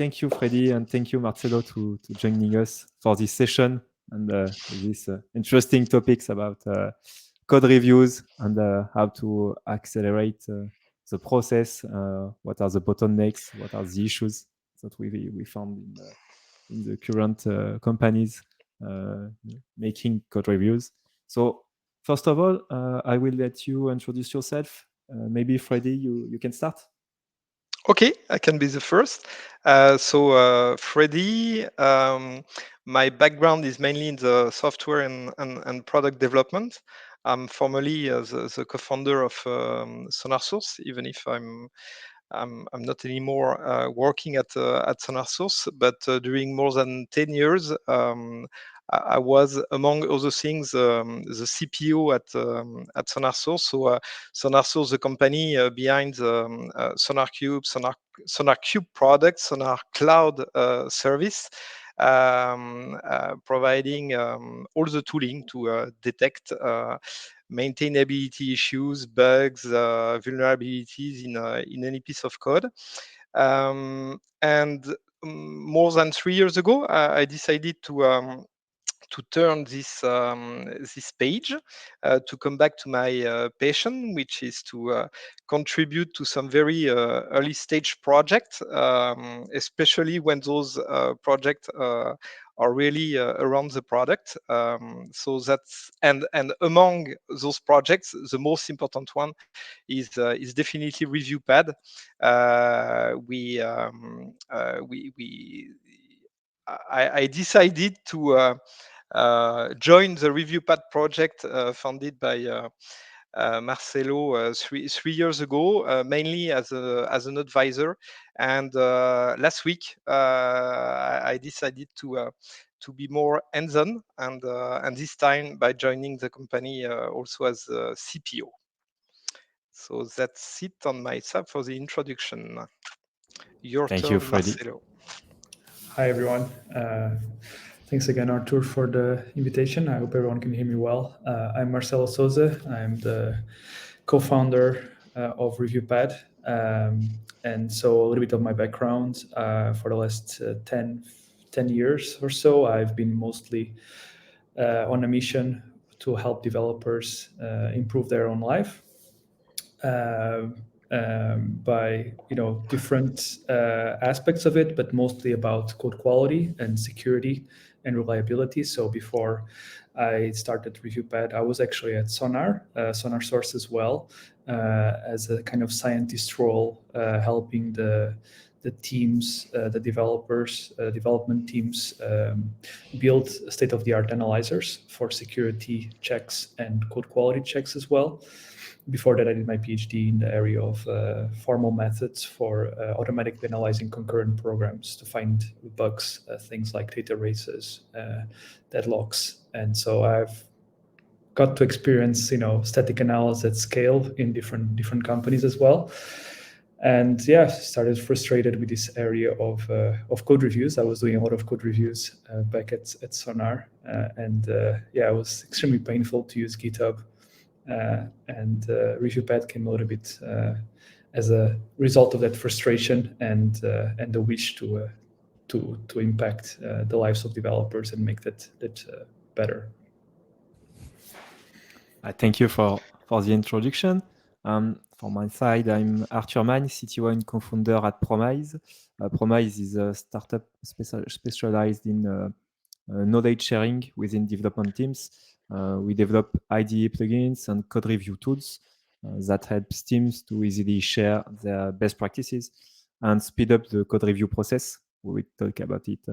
thank you, Freddy, and thank you, Marcelo, to joining us for this session and these interesting topics about code reviews and how to accelerate the process. What are the bottlenecks? What are the issues that we found in the current companies making code reviews? So first of all, I will let you introduce yourself. Maybe Freddy, you can start. Okay, I can be the first. Freddy, my background is mainly in the software and product development. I'm formerly the co-founder of SonarSource, even if I'm not anymore working at SonarSource. But during more than 10 years, I was, among other things, the CPO at SonarSource. SonarSource, the company behind SonarQube, SonarQube product, Sonar Cloud service, providing all the tooling to detect maintainability issues, bugs, vulnerabilities in any piece of code. And more than 3 years ago, I decided to turn this page, to come back to my passion, which is to contribute to some very early stage projects, especially when those projects are really around the product. So that's and among those projects, the most important one is definitely Reviewpad. I decided to join the Reviewpad project founded by Marcelo 3 years ago, mainly as an advisor. And last week, I decided to be more hands-on, and this time by joining the company also as a CPO. So that's it on my side for the introduction. Your Thank you, turn, Freddy. Marcelo. Hi, everyone. Thanks again, Artur, for the invitation. I hope everyone can hear me well. I'm Marcelo Souza. I'm the co-founder of Reviewpad. And so a little bit of my background. For the last 10 years or so, I've been mostly on a mission to help developers improve their own life. By different aspects of it, but mostly about code quality and security and reliability. So before I started Reviewpad, I was actually at SonarSource as well, as a kind of scientist role, helping the teams, the developers, development teams build state-of-the-art analyzers for security checks and code quality checks as well. Before that, I did my PhD in the area of formal methods for automatically analyzing concurrent programs to find bugs, things like data races, deadlocks. And so I've got to experience, static analysis at scale in different companies as well. And yeah, started frustrated with this area of code reviews. I was doing a lot of code reviews back at Sonar, and it was extremely painful to use GitHub. And Reviewpad came a little bit as a result of that frustration and the wish to impact the lives of developers and make that better. Thank you for the introduction. From my side, I'm Arthur Magne, CTO and co-founder at Promise. Promise is a startup specialized in knowledge sharing within development teams. We develop IDE plugins and code review tools that helps teams to easily share their best practices and speed up the code review process. We will talk about it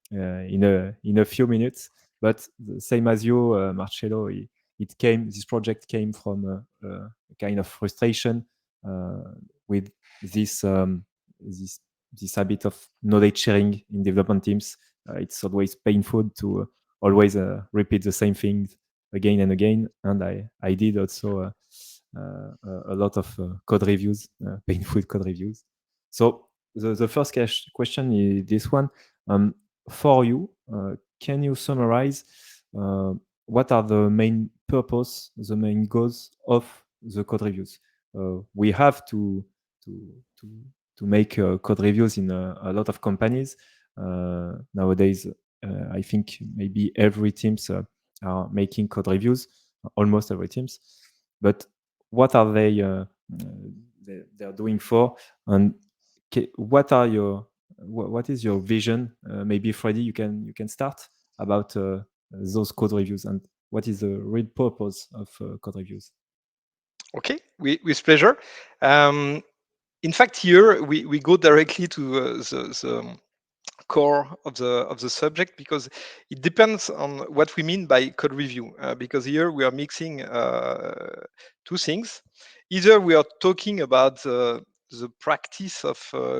in a few minutes. But the same as you, Marcello, this project came from a kind of frustration with this habit of knowledge sharing in development teams. It's always painful to always repeat the same things again and again. And I did also a lot of code reviews, painful code reviews. So the first question is this one. For you, can you summarize what are the main purpose, the main goals of the code reviews? We have to make code reviews in a lot of companies nowadays. I think maybe every teams are making code reviews, almost every teams. But what are they are doing for, and what is your vision? Maybe Freddy, you can start about those code reviews, and what is the real purpose of code reviews? Okay, with pleasure. In fact, here we go directly to the core of the subject, because it depends on what we mean by code review. Because here we are mixing two things. Either we are talking about the practice of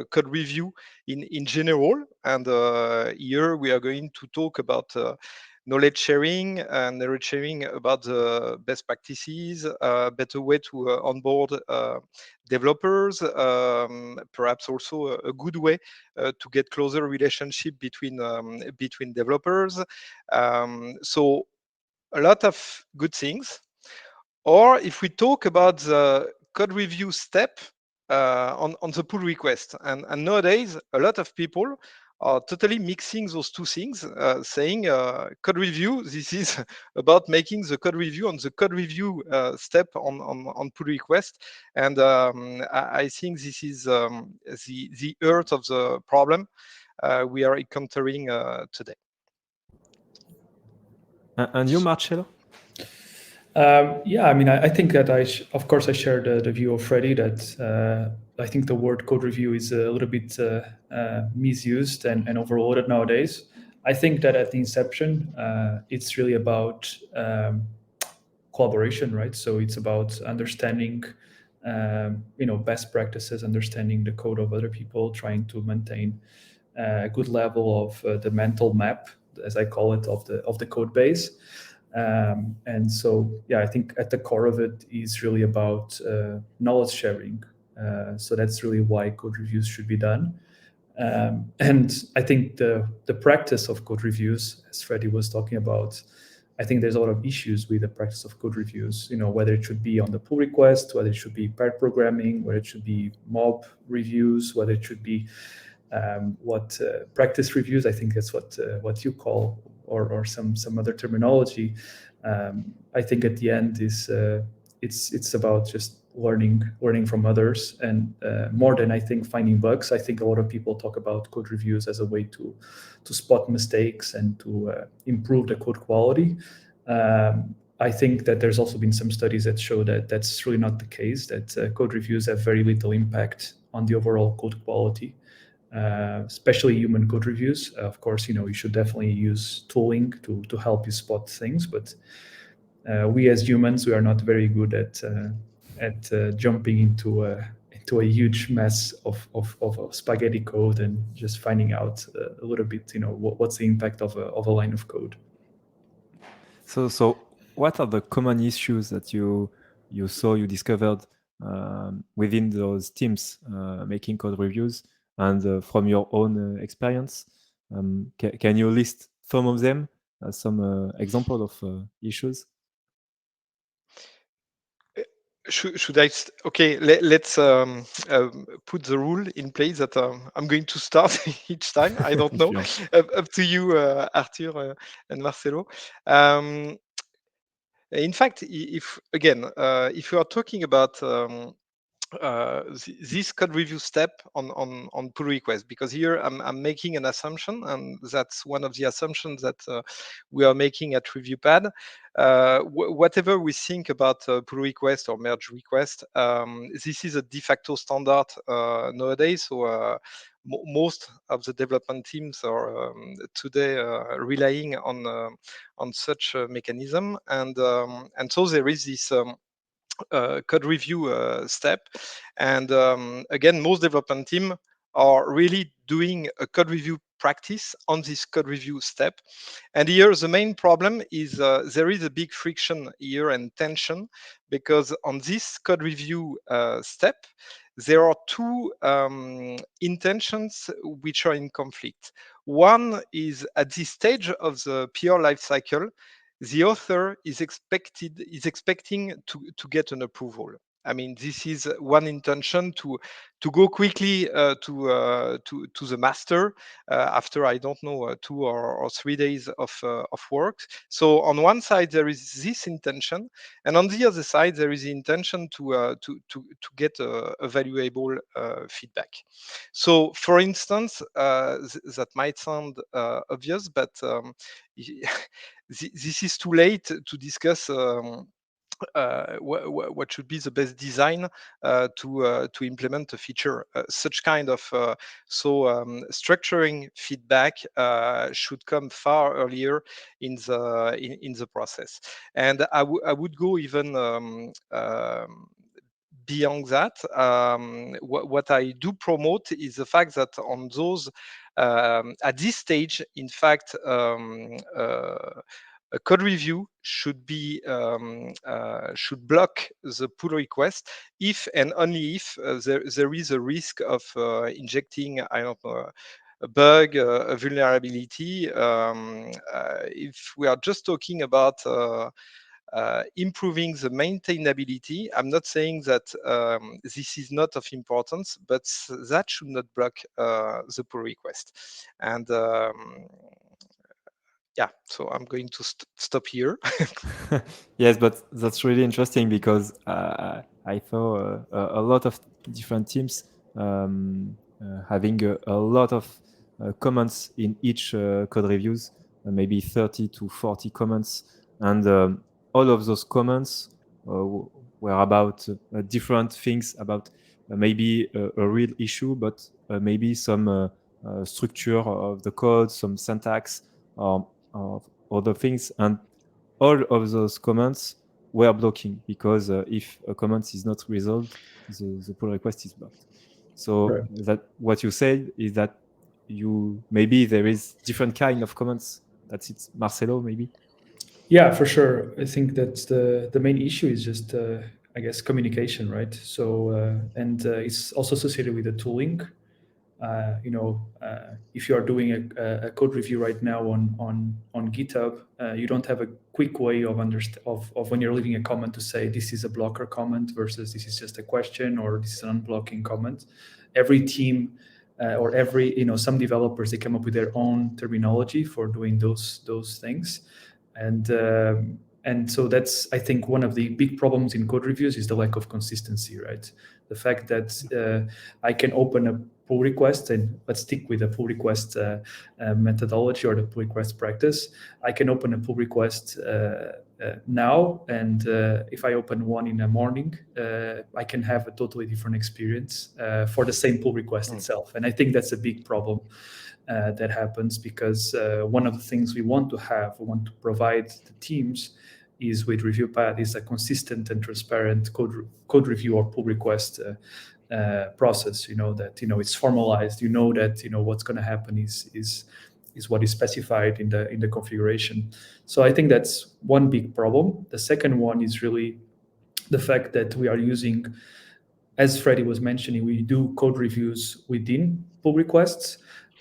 code review in general, and here we are going to talk about knowledge sharing and knowledge sharing about the best practices, better way to onboard developers, perhaps also a good way to get closer relationship between developers. So a lot of good things. Or if we talk about the code review step on the pull request, and nowadays a lot of people are totally mixing those two things, saying code review, this is about making the code review on the code review step on pull request. And I think this is the heart of the problem we are encountering today. And you, Marcello? Yeah, I mean, I think that of course, I share the view of Freddy that I think the word code review is a little bit misused and overloaded nowadays. I think that at the inception, it's really about collaboration, right? So it's about understanding, best practices, understanding the code of other people, trying to maintain a good level of the mental map, as I call it, of the code base. And so, yeah, I think at the core of it is really about knowledge sharing. So that's really why code reviews should be done. And I think the practice of code reviews, as Freddy was talking about, I think there's a lot of issues with the practice of code reviews, whether it should be on the pull request, whether it should be pair programming, whether it should be mob reviews, whether it should be what practice reviews, I think that's what you call, or some other terminology. I think at the end is it's about just learning from others, and more than, I think, finding bugs. I think a lot of people talk about code reviews as a way to spot mistakes and to improve the code quality. I think that there's also been some studies that show that that's really not the case, that code reviews have very little impact on the overall code quality. Especially human code reviews. Of course, you should definitely use tooling to help you spot things, but we as humans, we are not very good at jumping into a huge mess of spaghetti code and just finding out a little bit, what's the impact of a line of code. So what are the common issues that you discovered within those teams making code reviews, and from your own experience? Can you list some of them, some example of issues? Should I? Okay, let's put the rule in place that I'm going to start each time. I don't know. Sure. Up to you, Arthur and Marcelo. In fact, if you are talking about this code review step on pull request, because here I'm making an assumption, and that's one of the assumptions that we are making at Reviewpad. Whatever we think about pull request or merge request, this is a de facto standard nowadays. So most of the development teams are today relying on such a mechanism, and so there is this code review step. And again, most development team are really doing a code review practice on this code review step. And here the main problem is there is a big friction here and tension, because on this code review step, there are two intentions which are in conflict. One is at this stage of the PR lifecycle, the author is expecting to get an approval. I mean, this is one intention to go quickly to the master after, I don't know, 2 or 3 days of work. So on one side there is this intention, and on the other side there is the intention to get a valuable feedback. So for instance, that might sound obvious, but this is too late to discuss what should be the best design to implement a feature. Such kind of structuring feedback should come far earlier in the process. And I would go even beyond that. What I do promote is the fact that on those at this stage, in fact, a code review should be should block the pull request if and only if there is a risk of injecting, I don't know, a bug, a vulnerability. If we are just talking about improving the maintainability, I'm not saying that this is not of importance, but that should not block the pull request. And yeah, so I'm going to stop here. Yes, but that's really interesting because I saw a lot of different teams having a lot of comments in each code reviews, maybe 30 to 40 comments, and all of those comments were about different things, about maybe a real issue, but maybe some structure of the code, some syntax, or other things, and all of those comments were blocking because if a comment is not resolved, the pull request is blocked. So Right. that what you said is that you maybe there is different kind of comments. That's it, Marcelo, maybe. Yeah, for sure. I think that the main issue is just I guess communication, right? So and it's also associated with the tooling. If you are doing a code review right now on GitHub, you don't have a quick way of of when you're leaving a comment to say this is a blocker comment versus this is just a question or this is an unblocking comment. Every team or every some developers, they come up with their own terminology for doing those things, and so that's, I think, one of the big problems in code reviews is the lack of consistency, right? The fact that I can open a pull request, and let's stick with the pull request methodology or the pull request practice. I can open a pull request now, and if I open one in the morning, I can have a totally different experience for the same pull request itself. And I think that's a big problem that happens because one of the things we want to provide the teams is with Reviewpad is a consistent and transparent code review or pull request process. That it's formalized. That what's going to happen is what is specified in the configuration. So I think that's one big problem. The second one is really the fact that we are using, as Freddy was mentioning, we do code reviews within pull requests,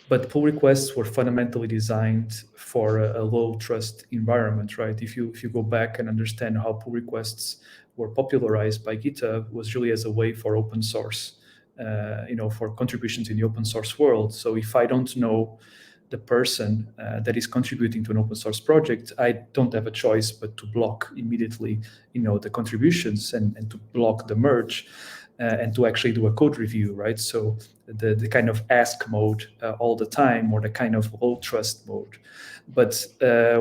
but pull requests were fundamentally designed for a low trust environment, right? If you go back and understand how pull requests were popularized by GitHub, was really as a way for open source, for contributions in the open source world. So if I don't know the person that is contributing to an open source project, I don't have a choice but to block immediately, the contributions and to block the merge. And to actually do a code review, right? So the kind of ask mode all the time, or the kind of low trust mode. But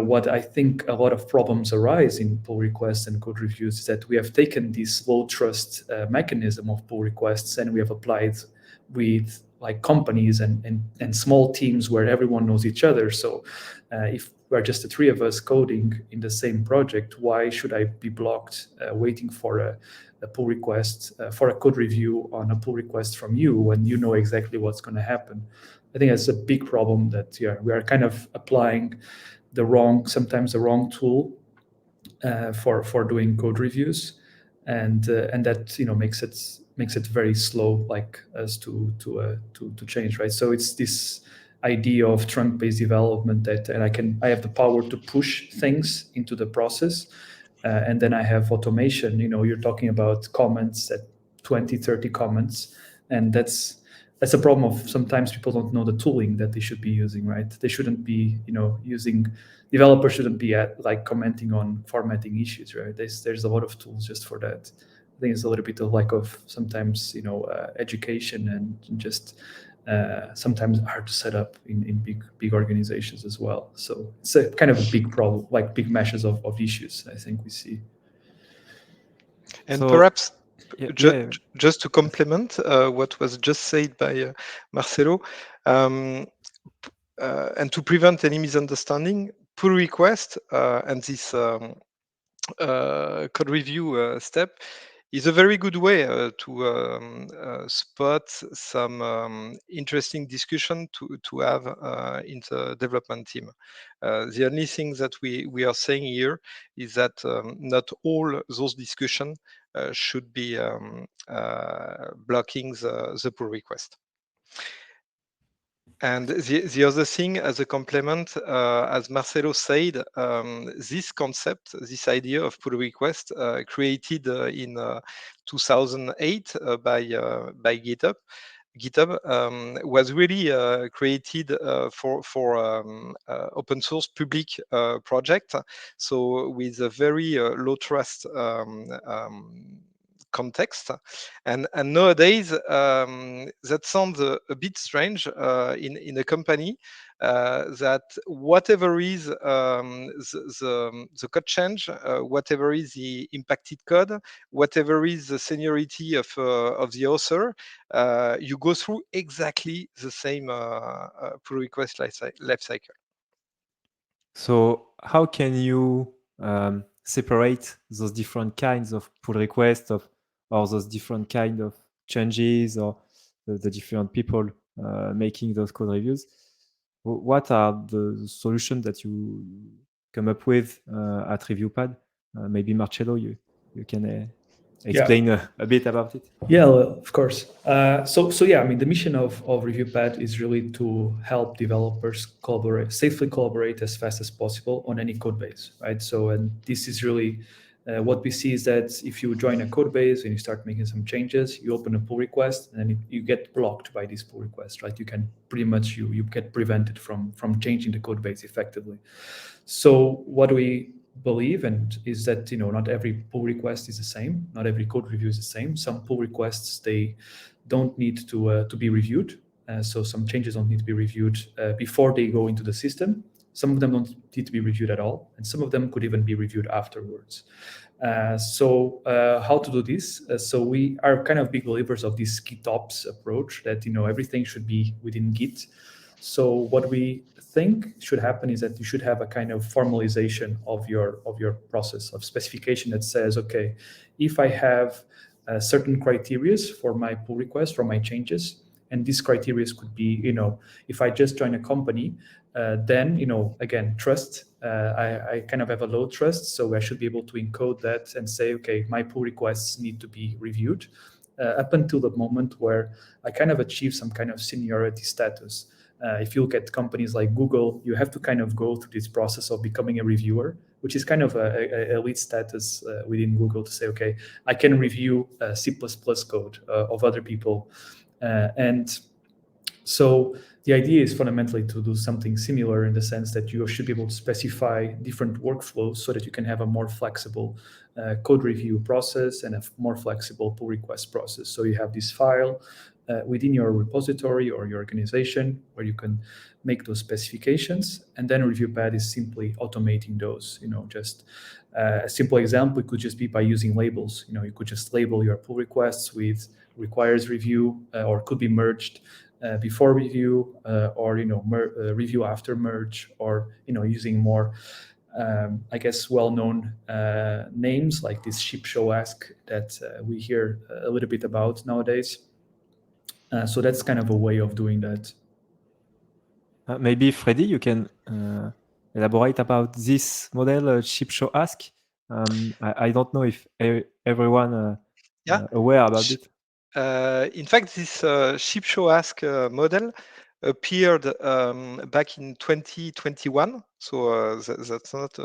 what I think a lot of problems arise in pull requests and code reviews is that we have taken this low trust mechanism of pull requests and we have applied with like companies and small teams where everyone knows each other. So if we're just the three of us coding in the same project, why should I be blocked waiting for a pull request for a code review on a pull request from you when you know exactly what's going to happen? I think that's a big problem that we are kind of applying sometimes the wrong tool for doing code reviews, and that makes it very slow, like us to change, right? So it's this idea of trunk-based development that I have the power to push things into the process, And then I have automation. You're talking about comments at 20, 30 comments, and that's a problem of sometimes people don't know the tooling that they should be using, right? They shouldn't be, developers shouldn't be commenting on formatting issues, right? There's a lot of tools just for that. I think it's a little bit of lack of sometimes, education and just sometimes hard to set up in big organizations as well. So it's a kind of a big problem, like big meshes of issues I think we see. And So, perhaps yeah. just to complement what was just said by Marcelo, and to prevent any misunderstanding, pull request and this code review step is a very good way to spot some interesting discussion to have in the development team. The only thing that we are saying here is that not all those discussions should be blocking the pull request. And the other thing, as a complement, as Marcelo said, this concept, this idea of pull request, created in 2008 by GitHub. GitHub was really created for open source public project, so with a very low trust context. And nowadays, that sounds a bit strange in a company that whatever is the code change, whatever is the impacted code, whatever is the seniority of the author, you go through exactly the same pull request life cycle. So how can you separate those different kinds of pull requests or those different kind of changes or the different people making those code reviews? What are the solutions that you come up with at Reviewpad? Maybe Marcello, you can explain a bit about it. Yeah, well, of course. So yeah, I mean, the mission of Reviewpad is really to help developers safely collaborate as fast as possible on any code base, right? So, and this is really what we see is that if you join a code base and you start making some changes, you open a pull request, and then you get blocked by this pull request, right? You can pretty much you get prevented from changing the code base effectively. So what we believe and is that not every pull request is the same, not every code review is the same. Some pull requests, they don't need to be reviewed, so some changes don't need to be reviewed before they go into the system. Some of them don't need to be reviewed at all, and some of them could even be reviewed afterwards. So how to do this? So we are kind of big believers of this GitOps approach that everything should be within Git. So what we think should happen is that you should have a kind of formalization of your process of specification that says, okay, if I have certain criteria for my pull request, for my changes, and these criteria could be, if I just join a company, then, again, trust, I kind of have a low trust, so I should be able to encode that and say, okay, my pull requests need to be reviewed up until the moment where I kind of achieve some kind of seniority status. If you look at companies like Google, you have to kind of go through this process of becoming a reviewer, which is kind of a elite status within Google to say, okay, I can review C++ code of other people. And so the idea is fundamentally to do something similar in the sense that you should be able to specify different workflows so that you can have a more flexible code review process and a more flexible pull request process. So you have this file within your repository or your organization where you can make those specifications, and then Reviewpad is simply automating those. Just a simple example could just be by using labels. You could just label your pull requests with requires review or could be merged before review or review after merge, or using more I guess well-known names like this ship show ask that we hear a little bit about nowadays. So that's kind of a way of doing that. Maybe Freddy, you can elaborate about this model, ship show ask. I don't know if everyone aware about it. In fact, this ship show ask model appeared back in 2021, so that's not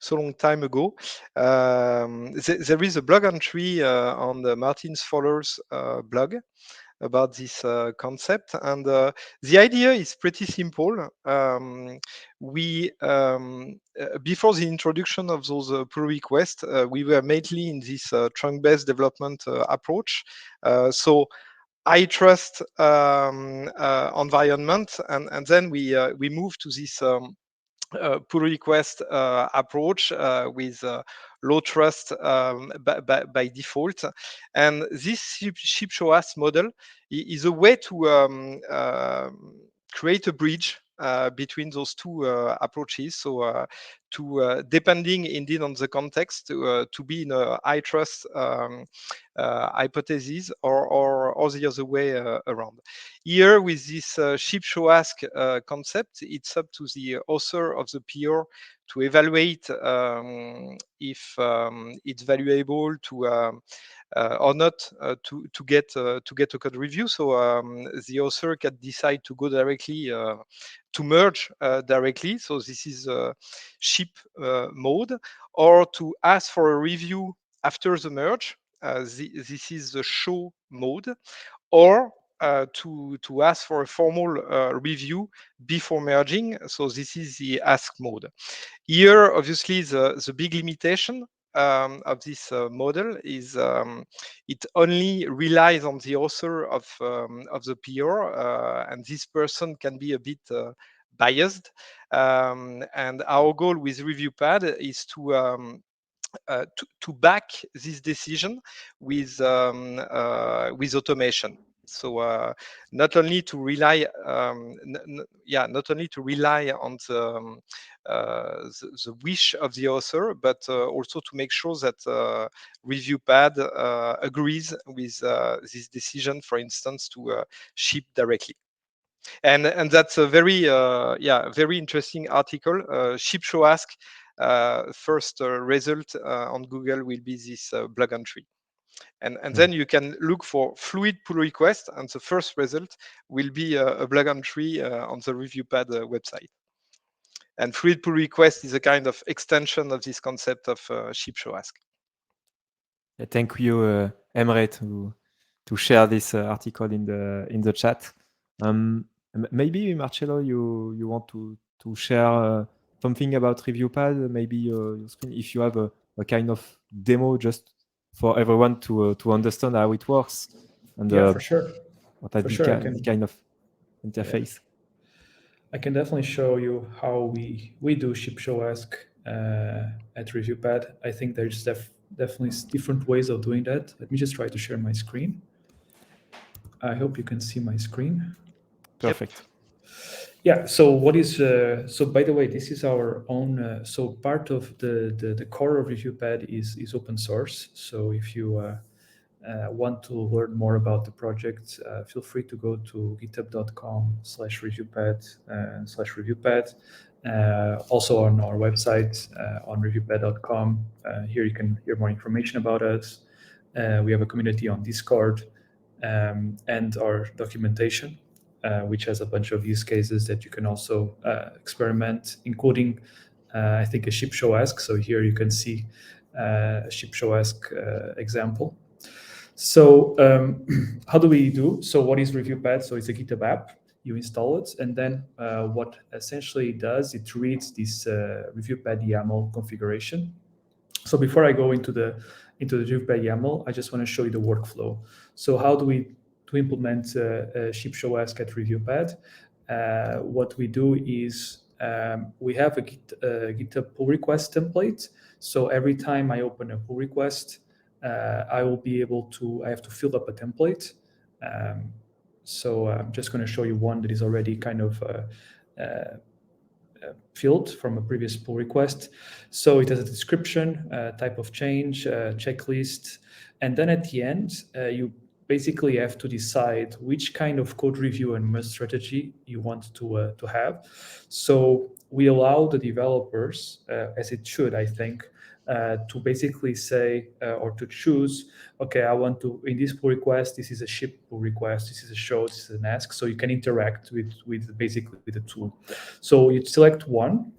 so long time ago. There is a blog entry on the Martin Fowler's blog about this concept, and the idea is pretty simple. We before the introduction of those pull requests, we were mainly in this trunk-based development approach. So I trust environment, and then we move to this pull request approach with low trust by default. And this ship show us model is a way to create a bridge between those two approaches. So depending indeed on the context, to be in a high trust hypothesis or the other way around. Here with this ship show ask concept, it's up to the author of the PR to evaluate if it's valuable to or not to get a code review. So the author can decide to go directly to merge directly. So this is ship mode, or to ask for a review after the merge. This is the show mode, or to ask for a formal review before merging. So this is the ask mode. Here, obviously, the big limitation of this model is it only relies on the author of the PR, and this person can be a bit biased. And our goal with Reviewpad is to back this decision with automation. So not only to rely, not only to rely on the wish of the author, but also to make sure that Reviewpad agrees with this decision, for instance, to ship directly. And that's a very very interesting article. Ship show ask first result on Google will be this blog entry. And then you can look for fluid pull request, and the first result will be a blog entry on the Reviewpad website. And fluid pull request is a kind of extension of this concept of ship show ask. Yeah, thank you, Emre, to share this article in the chat. Maybe Marcello, you want to share something about Reviewpad, maybe your screen, if you have a kind of demo just for everyone to understand how it works, and yeah, for sure. what are the kind of interface. Yeah. I can definitely show you how we do ship show ask at Reviewpad. I think there's definitely different ways of doing that. Let me just try to share my screen. I hope you can see my screen. Perfect. Yeah. So what is so? By the way, this is our own. So part of the core of Reviewpad is open source. So if you want to learn more about the project, feel free to go to github.com/reviewpad/reviewpad. Also on our website on reviewpad.com. Here you can hear more information about us. We have a community on Discord and our documentation, which has a bunch of use cases that you can also experiment, including I think a ship show ask. So here you can see a ship show ask example. So how do we do? So what is Reviewpad? So it's a GitHub app. You install it, and then what essentially it does, it reads this Reviewpad YAML configuration. So before I go into the Reviewpad YAML, I just want to show you the workflow. So how do we implement ship show ask at Reviewpad? What we do is we have a GitHub pull request template. So every time I open a pull request, I will be able to, I have to fill up a template. So I'm just going to show you one that is already kind of filled from a previous pull request. So it has a description, type of change, checklist, and then at the end, you basically have to decide which kind of code review and merge strategy you want to have. So we allow the developers, as it should, I think, to basically say or to choose, okay, I want to, in this pull request, this is a ship pull request, this is a show, this is an ask, so you can interact with basically the tool. So you select one,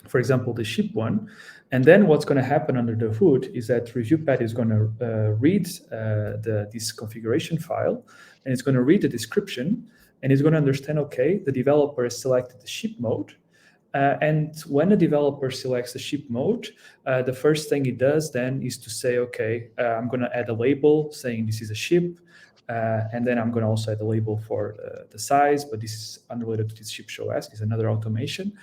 for example, the ship one, and then what's going to happen under the hood is that Reviewpad is going to read this configuration file, and it's going to read the description, and it's going to understand, okay, the developer has selected the ship mode, and when the developer selects the ship mode, the first thing it does then is to say, okay, I'm going to add a label saying this is a ship, and then I'm going to also add a label for the size, but this is unrelated to this ship show ask, is another automation.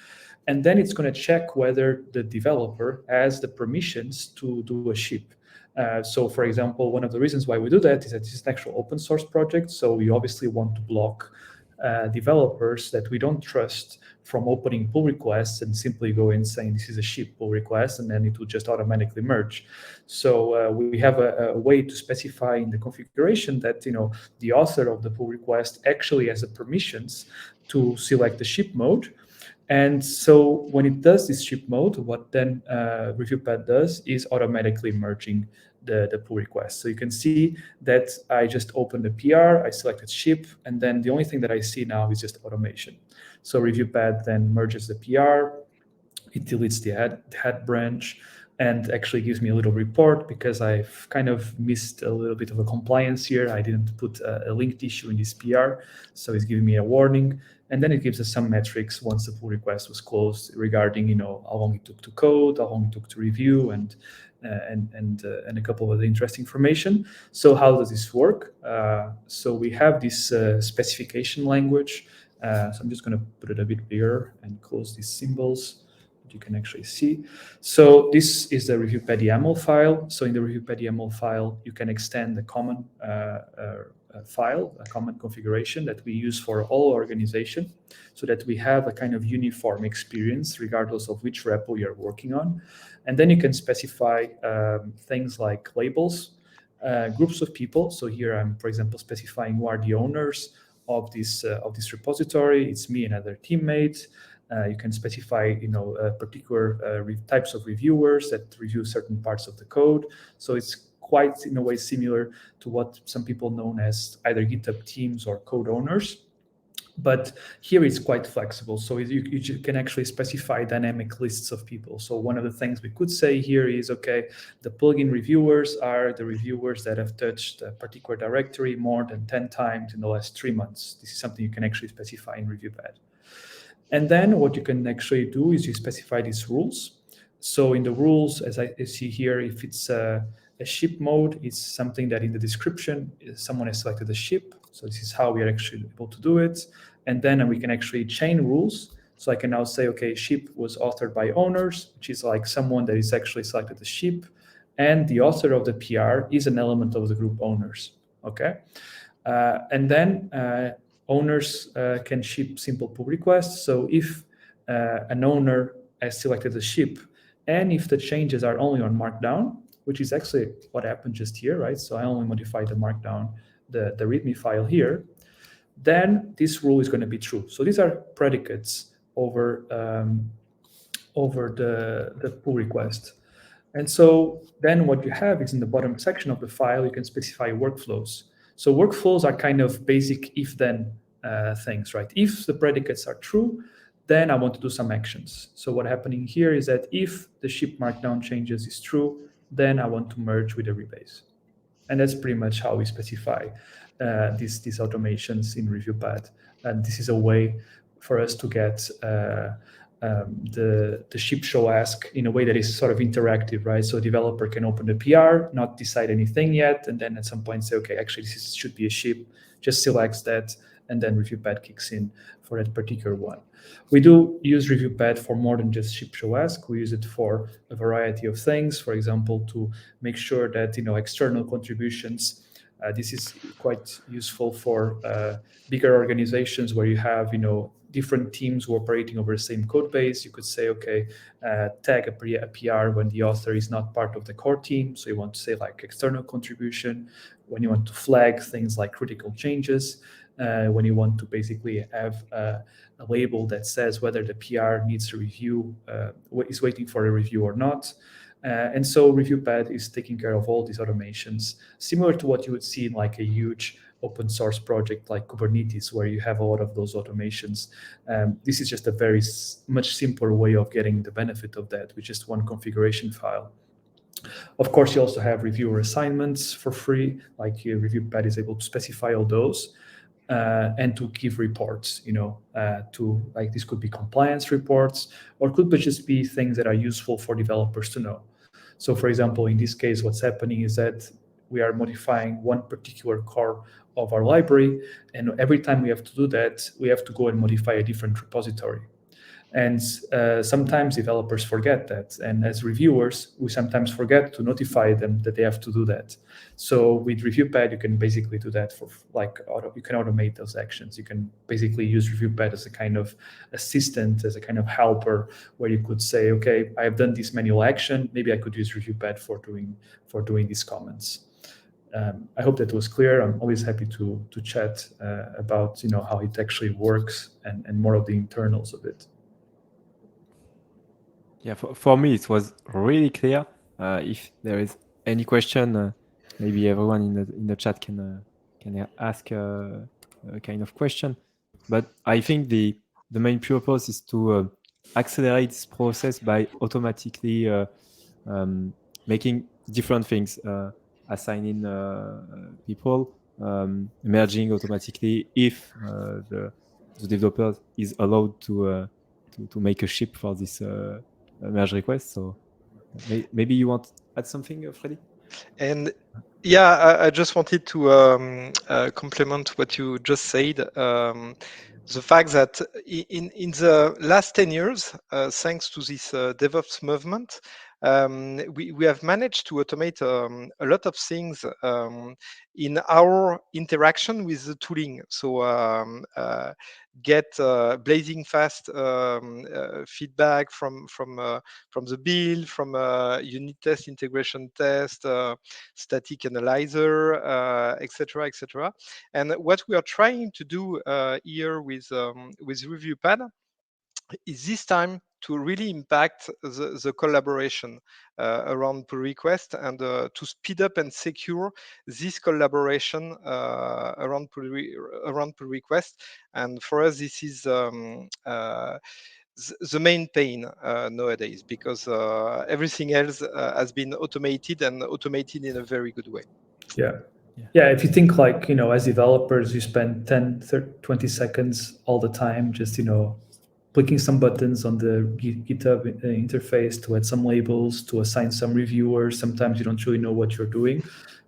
And then it's going to check whether the developer has the permissions to do a ship. So for example, one of the reasons why we do that is that this is an actual open source project. So we obviously want to block developers that we don't trust from opening pull requests and simply go in saying this is a ship pull request, and then it will just automatically merge. So we have a way to specify in the configuration that the author of the pull request actually has the permissions to select the ship mode. And so when it does this ship mode, what then Reviewpad does is automatically merging the pull request. So you can see that I just opened the PR, I selected ship, and then the only thing that I see now is just automation. So Reviewpad then merges the PR, it deletes the head branch, and actually gives me a little report because I've kind of missed a little bit of a compliance here. I didn't put a linked issue in this PR, so it's giving me a warning. And then it gives us some metrics once the pull request was closed regarding, how long it took to code, how long it took to review, and a couple of other interesting information. So how does this work? So we have this specification language. So I'm just going to put it a bit bigger and close these symbols. You can actually see. So this is the Reviewpad YAML file. So in the Reviewpad YAML file, you can extend the common file, a common configuration that we use for all organization, so that we have a kind of uniform experience regardless of which repo you're working on. And then you can specify things like labels, groups of people. So here I'm, for example, specifying who are the owners of this repository. It's me and other teammates. You can specify, particular types of reviewers that review certain parts of the code. So it's quite, in a way, similar to what some people know as either GitHub teams or code owners. But here it's quite flexible. So you can actually specify dynamic lists of people. So one of the things we could say here is, okay, the plugin reviewers are the reviewers that have touched a particular directory more than 10 times in the last 3 months. This is something you can actually specify in Reviewpad. And then what you can actually do is you specify these rules. So in the rules, as I see here, if it's a ship mode, it's something that in the description, someone has selected a ship. So this is how we are actually able to do it. And then we can actually chain rules. So I can now say, okay, ship was authored by owners, which is like someone that is actually selected the ship. And the author of the PR is an element of the group owners, okay? And then owners can ship simple pull requests. So if an owner has selected a ship, and if the changes are only on Markdown, which is actually what happened just here, right? So I only modified the Markdown, the README file here, then this rule is going to be true. So these are predicates over the pull request. And so then what you have is in the bottom section of the file, you can specify workflows. So workflows are kind of basic if-then things, right? If the predicates are true, then I want to do some actions. So what happening here is that if the ship Markdown changes is true, then I want to merge with the rebase. And that's pretty much how we specify these automations in Reviewpad. And this is a way for us to get the ship show ask in a way that is sort of interactive, right? So a developer can open the PR, not decide anything yet, and then at some point say, okay, actually this should be a ship, just selects that, and then Reviewpad kicks in for that particular one. We do use Reviewpad for more than just ship show ask. We use it for a variety of things. For example, to make sure that external contributions. This is quite useful for bigger organizations where you have different teams operating over the same code base. You could say, okay, tag a PR when the author is not part of the core team. So you want to say like external contribution, when you want to flag things like critical changes, when you want to basically have a label that says whether the PR needs a review, is waiting for a review or not. And so Reviewpad is taking care of all these automations, similar to what you would see in like a huge open source project like Kubernetes, where you have a lot of those automations. This is just a very much simpler way of getting the benefit of that with just one configuration file. Of course, you also have reviewer assignments for free, like Reviewpad is able to specify all those. And to give reports, to like this could be compliance reports, or could just be things that are useful for developers to know. So, for example, in this case, what's happening is that we are modifying one particular core of our library, and every time we have to do that, we have to go and modify a different repository. And sometimes developers forget that. And as reviewers, we sometimes forget to notify them that they have to do that. So with Reviewpad, you can basically do that for you can automate those actions. You can basically use Reviewpad as a kind of assistant, as a kind of helper, where you could say, okay, I have done this manual action. Maybe I could use Reviewpad for doing these comments. I hope that was clear. I'm always happy to chat about how it actually works and more of the internals of it. Yeah, for me, it was really clear. If there is any question, maybe everyone in the chat can ask a kind of question. But I think the main purpose is to accelerate this process by automatically making different things, assigning people, merging automatically if the developer is allowed to make a ship for this merge request. So maybe you want to add something, Freddy? And yeah, I just wanted to complement what you just said. The fact that in the last 10 years, thanks to this DevOps movement, we have managed to automate a lot of things in our interaction with the tooling. So get blazing fast feedback from the build, from unit test, integration test, static analyzer, etc., etc. And what we are trying to do here with Reviewpad is this time to really impact the collaboration around pull request and to speed up and secure this collaboration around pull request. And for us, this is the main pain nowadays, because everything else has been automated and automated in a very good way. Yeah, if you think like, as developers, you spend 10, 30, 20 seconds all the time just, clicking some buttons on the GitHub interface to add some labels, to assign some reviewers. Sometimes you don't really know what you're doing.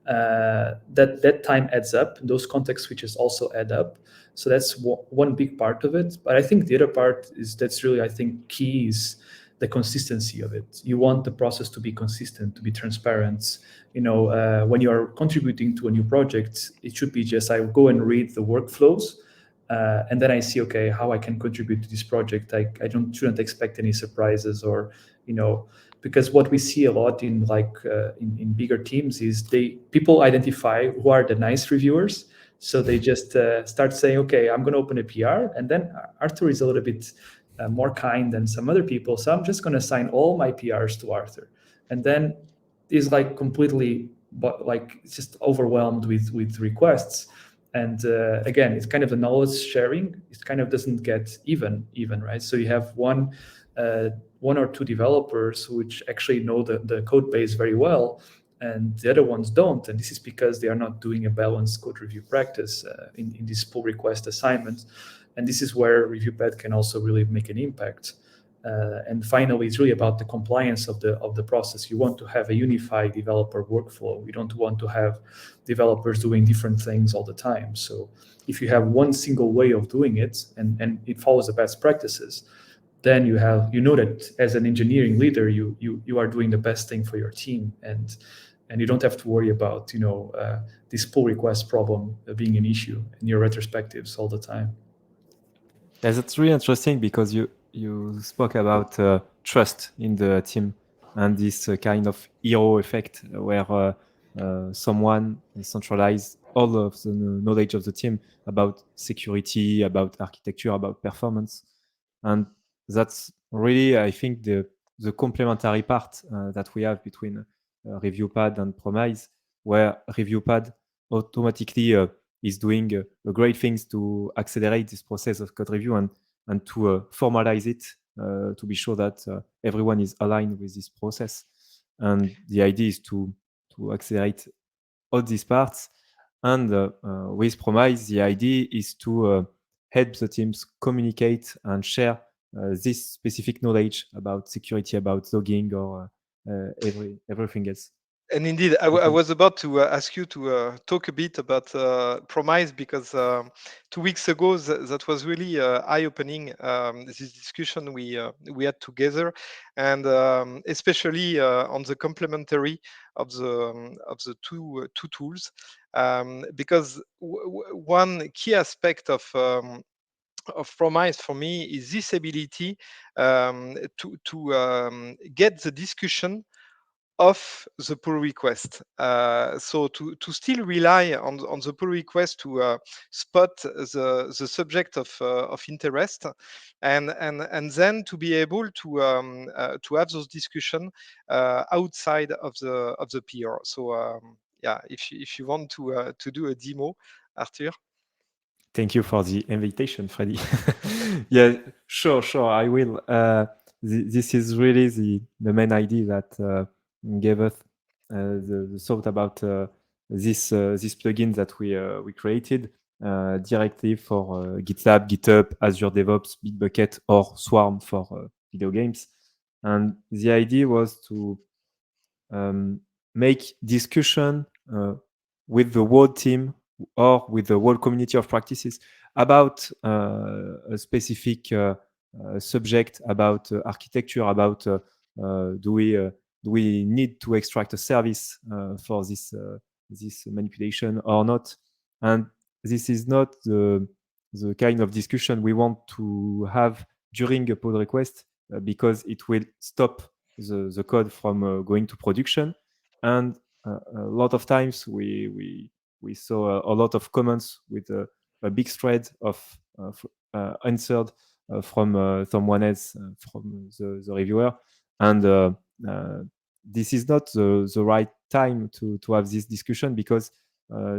That time adds up. Those context switches also add up. So that's one big part of it. But I think the other part that's really, I think, key is the consistency of it. You want the process to be consistent, to be transparent. When you are contributing to a new project, it should be just, I go and read the workflows, and then I see, okay, how I can contribute to this project. I shouldn't expect any surprises, or because what we see a lot in in bigger teams is people identify who are the nice reviewers. So they just start saying, okay, I'm going to open a PR, and then Arthur is a little bit more kind than some other people, so I'm just going to assign all my PRs to Arthur, and then is like completely just overwhelmed with requests. And again, it's kind of the knowledge sharing. It kind of doesn't get even, right? So you have one or two developers which actually know the code base very well, and the other ones don't. And this is because they are not doing a balanced code review practice in this pull request assignment. And this is where Reviewpad can also really make an impact. And finally, it's really about the compliance of the process. You want to have a unified developer workflow. You don't want to have developers doing different things all the time. So if you have one single way of doing it, and it follows the best practices, then you know that as an engineering leader, you are doing the best thing for your team, and you don't have to worry about this pull request problem being an issue in your retrospectives all the time. Yeah, that's really interesting, because you spoke about trust in the team and this kind of hero effect, where someone centralizes all of the knowledge of the team about security, about architecture, about performance. And that's really, I think, the the complementary part that we have between Reviewpad and Promise, where Reviewpad automatically is doing great things to accelerate this process of code review and to formalize it to be sure that everyone is aligned with this process. And the idea is to accelerate all these parts. And with Promise, the idea is to help the teams communicate and share this specific knowledge about security, about logging, or everything else. And indeed, I was about to ask you to talk a bit about Promise, because 2 weeks ago that was really eye-opening. This discussion we had together, and especially on the complementary of the two tools, because one key aspect of Promise for me is this ability to get the discussion of the pull request. So to still rely on the pull request to spot the subject of interest, and then to be able to have those discussions outside of the PR. So yeah, if you want to do a demo, Arthur. Thank you for the invitation, Freddy. Yeah, sure, I will. This is really the main idea that gave us the thought about this plugin that we created directly for GitLab, GitHub, Azure DevOps, Bitbucket, or Swarm for video games. And the idea was to make discussion with the whole team or with the whole community of practices about a specific subject, about architecture, about do we need to extract a service for this manipulation or not. And this is not the kind of discussion we want to have during a pull request because it will stop the code from going to production. And a lot of times we saw a lot of comments with a big thread of answered from someone else, from the reviewer. And this is not the right time to have this discussion, because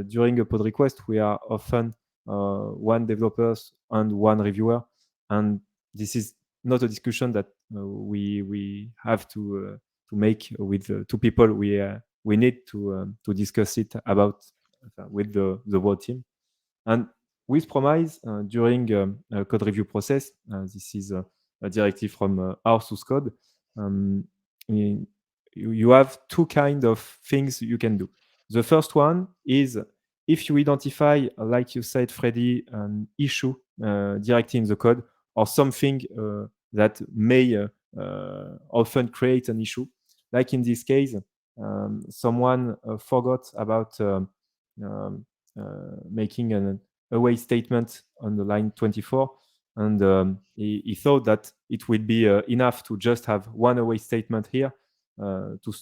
during a pod request, we are often one developer and one reviewer. And this is not a discussion that we have to make with two people. We need to discuss it about with the whole team. And with Promise, during a code review process, this is a directive from our source code. You have two kind of things you can do. The first one is if you identify, like you said, Freddy, an issue directly in the code, or something that may often create an issue. Like in this case, someone forgot about making an await statement on the line 24, and he thought that it would be enough to just have one await statement here to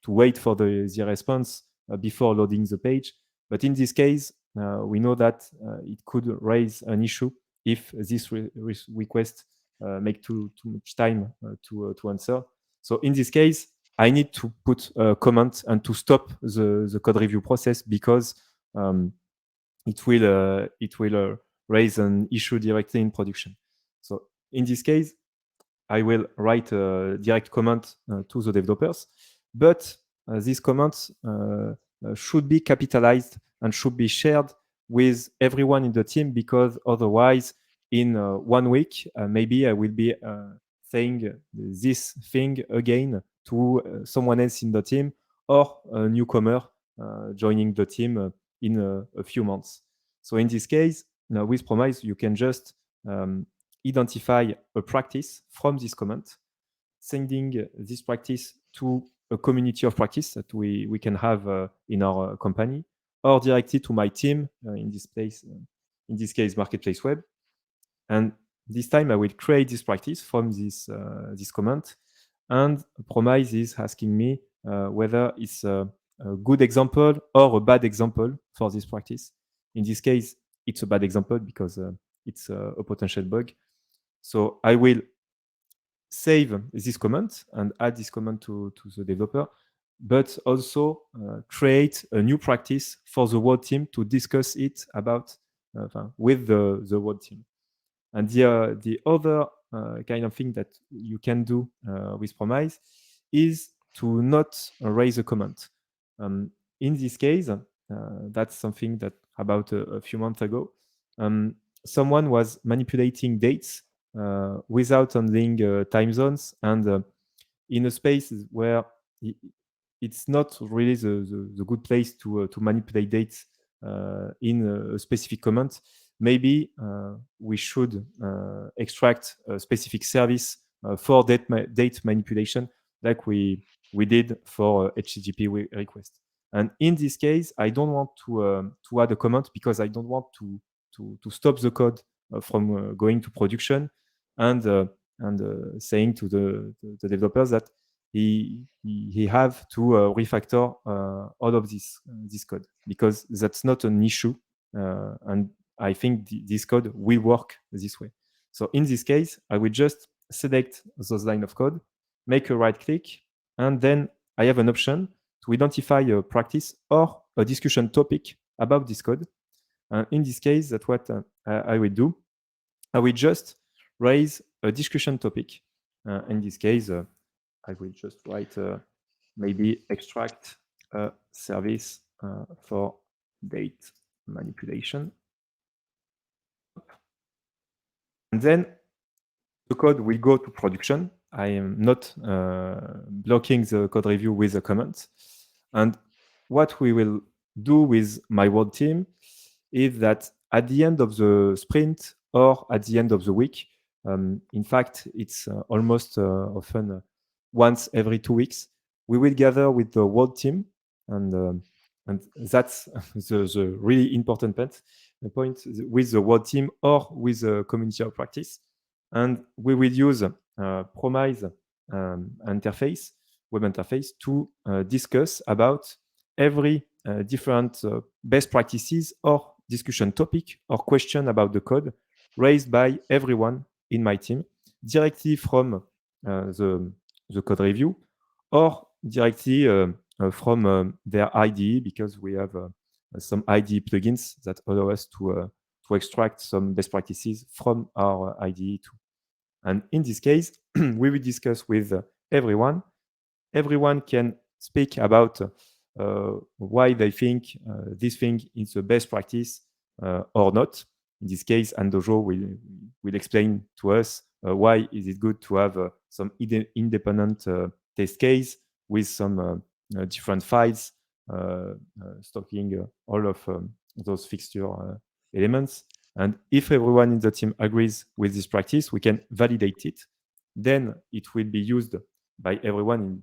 wait for the response before loading the page. But in this case, we know that it could raise an issue if this request make too much time to answer. So in this case, I need to put a comment and to stop the code review process, because it will raise an issue directly in production. So in this case, I will write a direct comment to the developers, but these comments should be capitalized and should be shared with everyone in the team, because otherwise, in 1 week, maybe I will be saying this thing again to someone else in the team, or a newcomer joining the team in a few months. So in this case, with Promise, you can just identify a practice from this comment, sending this practice to a community of practice that we can have in our company, or directly to my team in this case, Marketplace Web. And this time I will create this practice from this comment, and Promise is asking me whether it's a good example or a bad example for this practice. In this case, it's a bad example because it's a potential bug. So I will save this comment and add this comment to the developer, but also create a new practice for the whole team to discuss it about with the whole team. And the other kind of thing that you can do with Promise is to not raise a comment. In this case, that's something that about a few months ago, someone was manipulating dates without handling time zones and in a space where it's not really the good place to manipulate dates in a specific comment. Maybe we should extract a specific service for date manipulation, like we did for HTTP request. And in this case, I don't want to add a comment because I don't want to stop the code from going to production and saying to the developers that he have to refactor all of this code, because that's not an issue, and I think this code will work this way. So in this case, I will just select those line of code, make a right click, and then I have an option to identify a practice or a discussion topic about this code. In this case, that's what I will do. I will just raise a discussion topic. In this case, I will just write maybe extract a service for date manipulation. And then the code will go to production. I am not blocking the code review with a comment. And what we will do with my world team is that at the end of the sprint or at the end of the week, in fact, it's almost often once every 2 weeks, we will gather with the world team, and that's the really important point with the world team or with the community of practice. And we will use Promise interface, web interface, to discuss about every different best practices or discussion topic or question about the code raised by everyone in my team directly from the code review or directly from their IDE, because we have some IDE plugins that allow us to extract some best practices from our IDE too. And in this case, we will discuss with everyone. Everyone can speak about why they think this thing is the best practice or not. In this case, Andojo will explain to us why is it good to have some independent test case with some different files stocking all of those fixture elements. And if everyone in the team agrees with this practice, we can validate it. Then it will be used by everyone.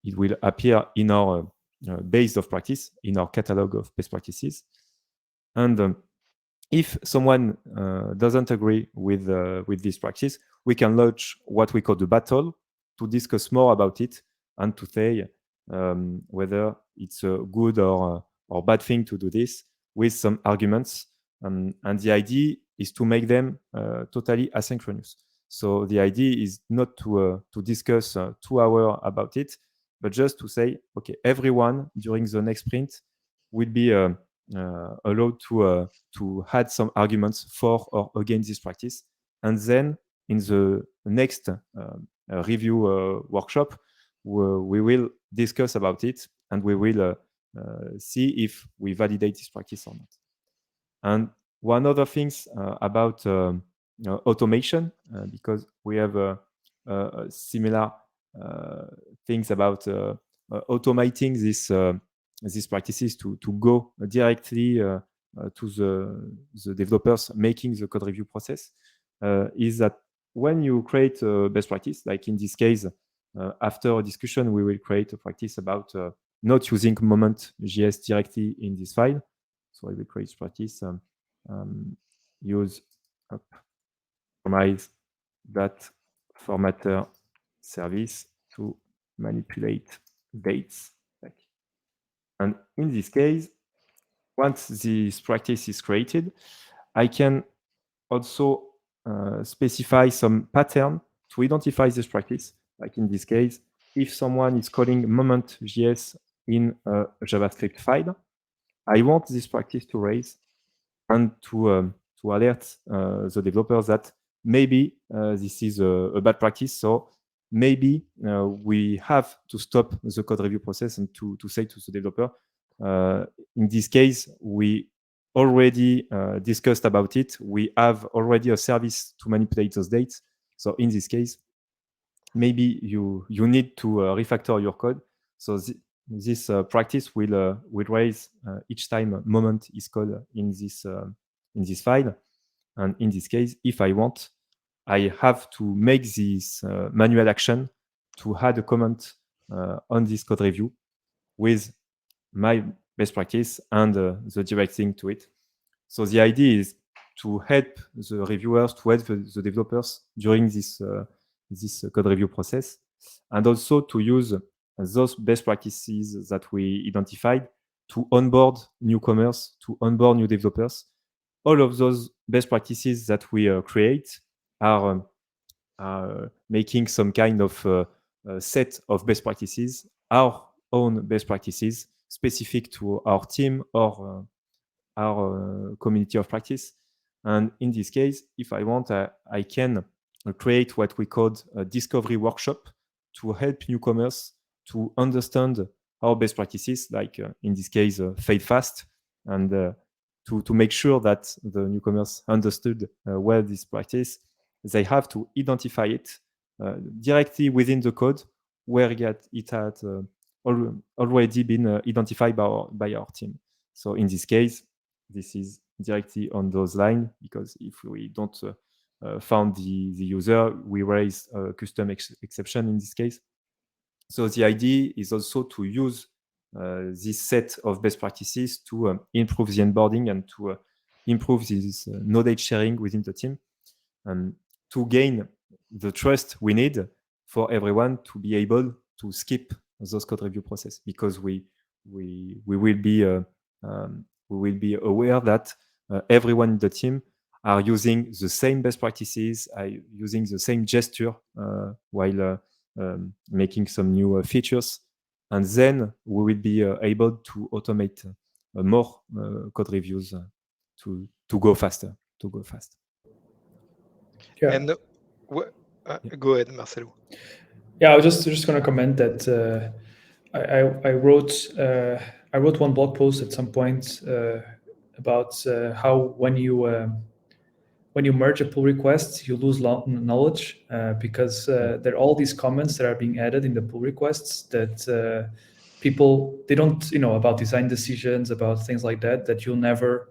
It will appear in our base of practice, in our catalog of best practices. And if someone doesn't agree with this practice, we can launch what we call the battle to discuss more about it and to say whether it's a good or bad thing to do this with some arguments. And the idea is to make them totally asynchronous. So the idea is not to discuss 2 hours about it, but just to say, okay, everyone during the next sprint will be allowed to add some arguments for or against this practice. And then in the next review workshop, we will discuss about it, and we will see if we validate this practice or not. And one other thing about automation, because we have similar things about automating these practices to go directly to the developers making the code review process, is that when you create a best practice, like in this case, after a discussion, we will create a practice about not using moment.js directly in this file. So I will create practice, use Promise that formatter service to manipulate dates. And in this case, once this practice is created, I can also specify some pattern to identify this practice, like in this case, if someone is calling moment.js in a JavaScript file, I want this practice to raise and to alert the developers that maybe this is a bad practice. So maybe we have to stop the code review process and to say to the developer, in this case, we already discussed about it. We have already a service to manipulate those dates. So in this case, maybe you need to refactor your code. So this practice will raise each time a moment is called in this file. And in this case, if I want, I have to make this manual action to add a comment on this code review with my best practice and the direct thing to it. So the idea is to help the reviewers, to help the developers during this code review process, and also to use those best practices that we identified to onboard newcomers, to onboard new developers. All of those best practices that we create are making some kind of set of best practices, our own best practices, specific to our team or our community of practice. And in this case, if I want, I can create what we call a discovery workshop to help newcomers to understand our best practices, like in this case, fail fast, and to make sure that the newcomers understood well this practice. They have to identify it directly within the code where it had already been identified by our team. So in this case, this is directly on those lines, because if we don't found the user, we raise a custom exception in this case. So the idea is also to use this set of best practices to improve the onboarding and to improve this knowledge sharing within the team, and to gain the trust we need for everyone to be able to skip those code review process, because we will be aware that everyone in the team are using the same best practices, are using the same gesture while making some new features, and then we will be able to automate more code reviews to go faster. Yeah. And go ahead, Marcelo. Yeah, I was just going to comment that I wrote one blog post at some point about how when you merge a pull request, you lose knowledge because there are all these comments that are being added in the pull requests that people, they don't about design decisions, about things like that you'll never,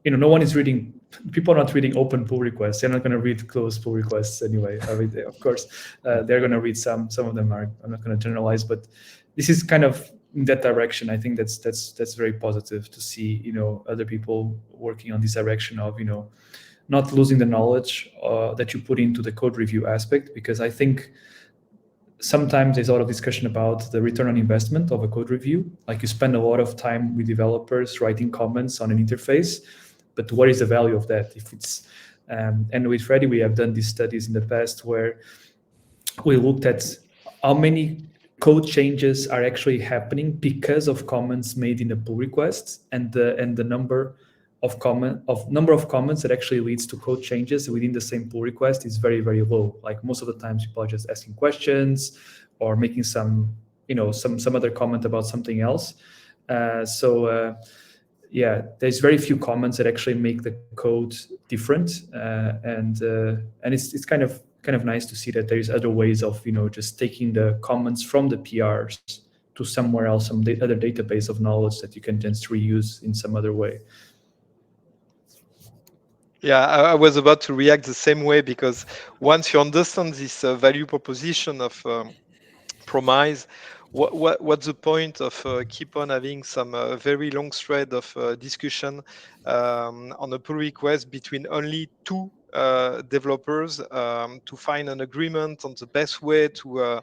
no one is reading. People are not reading open pull requests. They're not going to read closed pull requests anyway. I mean, of course, they're going to read some. Some of them are. I'm not going to generalize, but this is kind of in that direction. I think that's very positive to see. Other people working on this direction of not losing the knowledge that you put into the code review aspect, because I think sometimes there's a lot of discussion about the return on investment of a code review. Like, you spend a lot of time with developers writing comments on an interface, but what is the value of that? If it's and with Freddy, we have done these studies in the past where we looked at how many code changes are actually happening because of comments made in the pull requests, and the number of comments that actually leads to code changes within the same pull request is very, very low. Like, most of the times people are just asking questions or making some other comment about something else. Yeah, there's very few comments that actually make the code different, and it's kind of nice to see that there's other ways of just taking the comments from the PRs to somewhere else, some other database of knowledge that you can just reuse in some other way. Yeah, I was about to react the same way, because once you understand this value proposition of Promise, what's the point of keep on having some very long thread of discussion on a pull request between only two developers to find an agreement on the best way to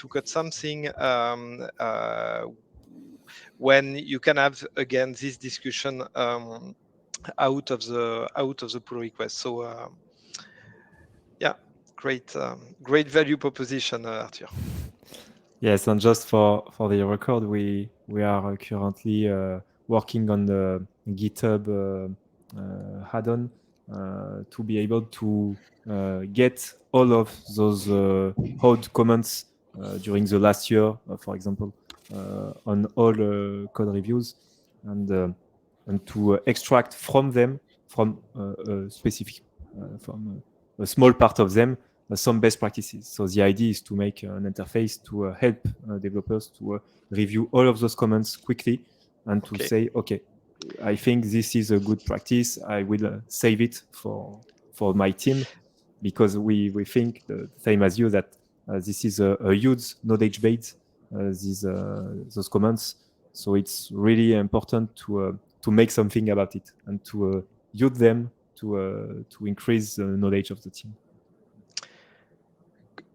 cut something, when you can have again this discussion out of the pull request. So yeah, great value proposition, Arthur. Yes, and just for the record, we are currently working on the GitHub add-on to be able to get all of those code comments during the last year, for example, on all code reviews, and to extract from them, from a specific, from a small part of them, some best practices. So the idea is to make an interface to help developers to review all of those comments quickly and to say, okay, I think this is a good practice. I will save it for my team, because we think the same as you that this is a huge knowledge base, those comments. So it's really important to make something about it and to use them to increase the knowledge of the team.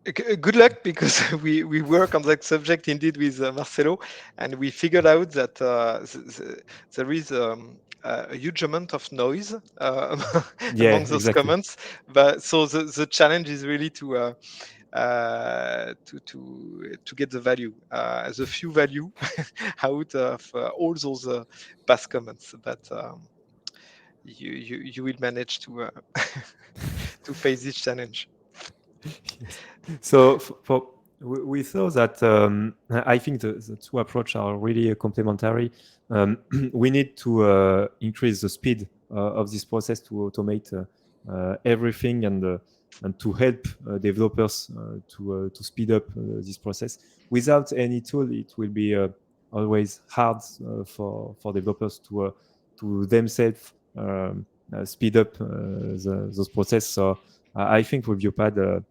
Good luck, because we work on that subject indeed with Marcelo, and we figured out that there is a huge amount of noise among those comments. But so the challenge is really to get the value, the few value out of all those past comments. But you will manage to to face this challenge. Yes. So we saw that I think the two approaches are really complementary. We need to increase the speed of this process to automate everything and to help developers to speed up this process. Without any tool, it will be always hard for developers to themselves speed up those processes. So I think Reviewpad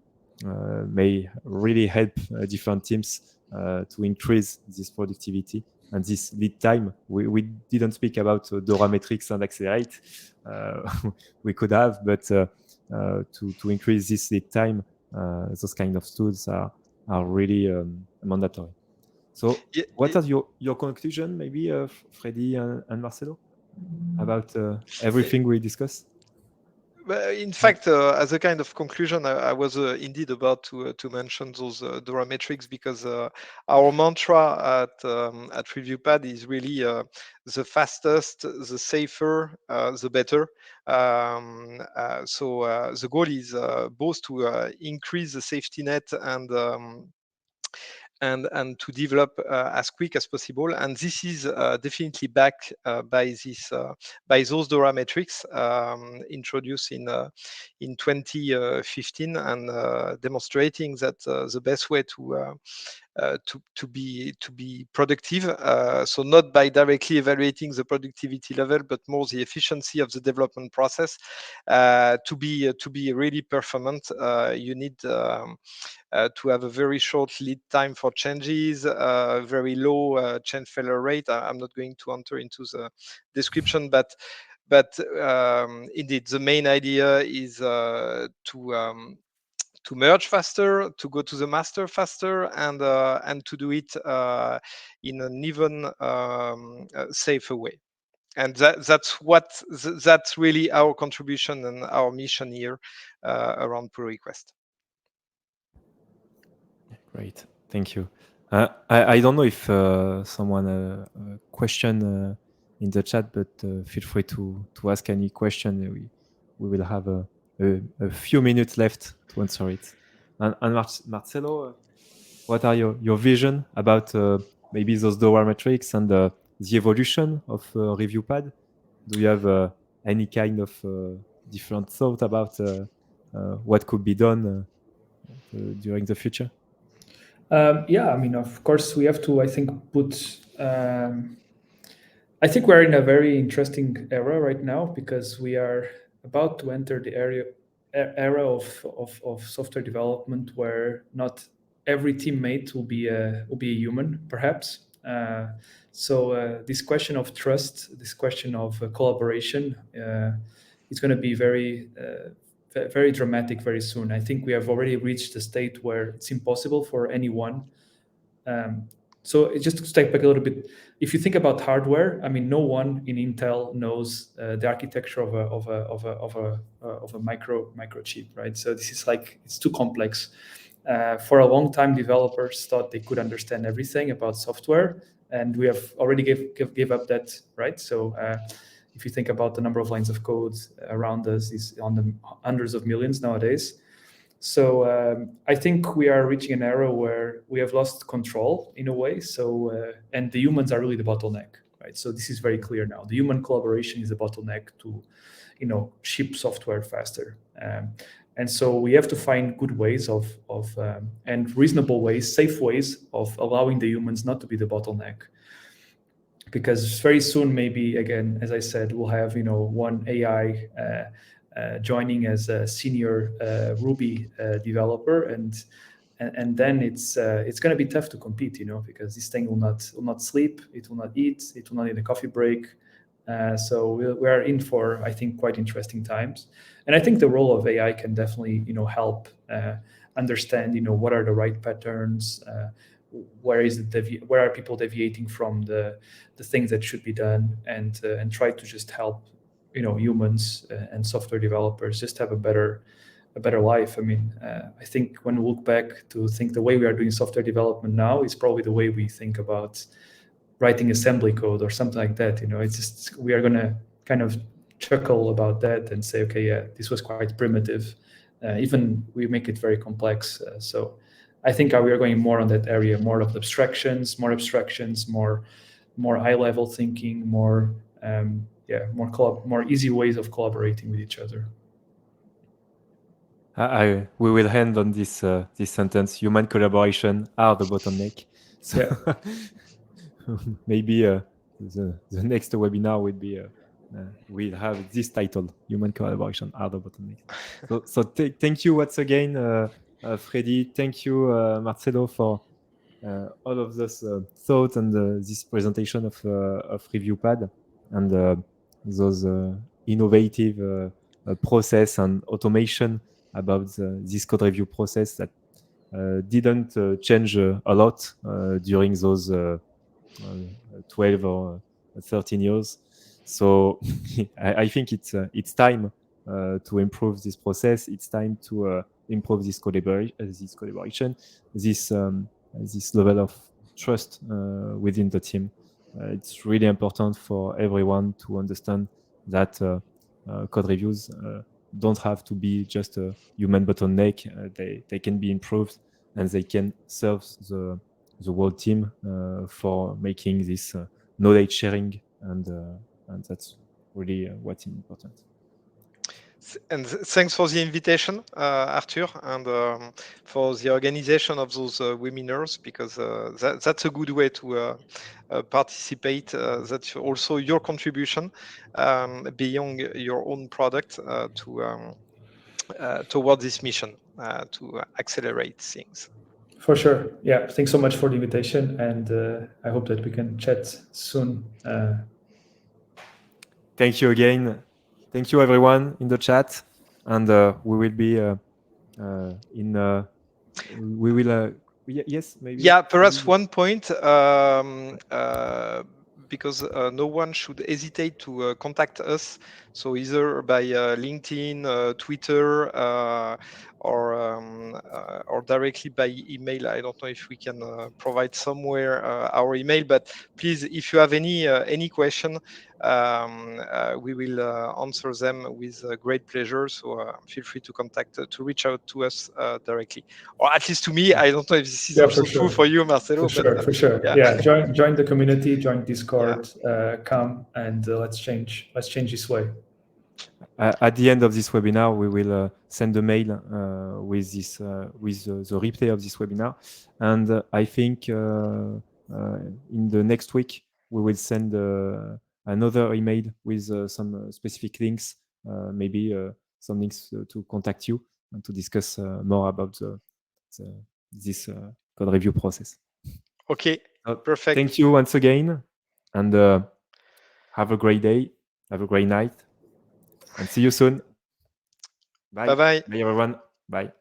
may really help different teams to increase this productivity and this lead time. We didn't speak about DORA metrics and accelerate. We could have, but to increase this lead time, those kind of tools are really mandatory. So what are your conclusion, maybe, Freddy and Marcelo, about everything we discussed? In fact, as a kind of conclusion, I was indeed about to mention those DORA metrics, because our mantra at Reviewpad is really the fastest, the safer, the better. So the goal is both to increase the safety net and to develop as quick as possible. And this is definitely backed by those DORA metrics introduced in 2015, and demonstrating that the best way to be productive, so not by directly evaluating the productivity level, but more the efficiency of the development process. To be really performant, you need to have a very short lead time for changes, very low change failure rate. I'm not going to enter into the description, but indeed, the main idea is to merge faster, to go to the master faster, and to do it in an even safer way. And that's really our contribution and our mission here around pull request. Great, thank you. I don't know if someone question in the chat, but feel free to ask any question. We will have a few minutes left to answer it. And Marcelo, what are your vision about maybe those DORA metrics and the evolution of Reviewpad? Do you have any kind of different thought about what could be done during the future? Yeah, I mean, of course, we have to, I think, I think we're in a very interesting era right now, because we are about to enter the era of software development where not every teammate will be a human, perhaps. So this question of trust, this question of collaboration, is going to be very dramatic very soon. I think we have already reached a state where it's impossible for anyone So just to step back a little bit, if you think about hardware, I mean, no one in Intel knows the architecture of a microchip, right? So this is like, it's too complex. For a long time, developers thought they could understand everything about software, and we have already gave up that, right? So if you think about the number of lines of code around us, is on the hundreds of millions nowadays. So I think we are reaching an era where we have lost control in a way. So and the humans are really the bottleneck, right? So this is very clear now. The human collaboration is the bottleneck to, ship software faster. And so we have to find good ways of and reasonable ways, safe ways of allowing the humans not to be the bottleneck. Because very soon, maybe again, as I said, we'll have one AI joining as a senior Ruby developer, and then it's going to be tough to compete, because this thing will not sleep, it will not eat, it will not need a coffee break. So we are in for, I think, quite interesting times, and I think the role of AI can definitely help understand what are the right patterns, where are people deviating from the things that should be done, and try to just help humans and software developers just have a better life. I mean, I think when we look back to think the way we are doing software development now is probably the way we think about writing assembly code or something like that. It's just, we are going to kind of chuckle about that and say, okay, yeah, this was quite primitive. Even we make it very complex. So I think we are going more on that area, more of abstractions, more high-level thinking, more easy ways of collaborating with each other. We will end on this sentence: human collaboration are the bottleneck. So maybe the next webinar will be we'll have this title: human collaboration are the bottleneck. So thank you once again, Freddy. Thank you, Marcelo, for all of this thought and this presentation of Reviewpad and those innovative process and automation about this code review process that didn't change a lot during those 12 or 13 years. So I think it's time to improve this process. It's time to improve this collaboration, this level of trust within the team. It's really important for everyone to understand that code reviews don't have to be just a human bottleneck. They can be improved, and they can serve the whole team for making this knowledge sharing, and that's really what's important. And thanks for the invitation, Arthur, and for the organization of those webinars, because that's a good way to participate. That's also your contribution beyond your own product toward this mission to accelerate things. For sure. Yeah. Thanks so much for the invitation, and I hope that we can chat soon. Thank you again. Thank you, everyone in the chat, and we will be we will. Yes, maybe. Yeah, perhaps one point, because no one should hesitate to contact us. So either by LinkedIn, Twitter, or directly by email. I don't know if we can provide somewhere our email, but please, if you have any question, we will answer them with great pleasure. So feel free to reach out to us directly, or at least to me. I don't know if this is also true for you, Marcelo. For sure. Yeah. Join the community, join Discord, come and let's change this way. At the end of this webinar, we will send a mail with this with the replay of this webinar, and I think in the next week we will send another email with some specific links, maybe some links to contact you and to discuss more about this code review process. Okay, perfect. Thank you once again, and have a great day, have a great night, and see you soon. Bye. Bye-bye. Bye, everyone. Bye.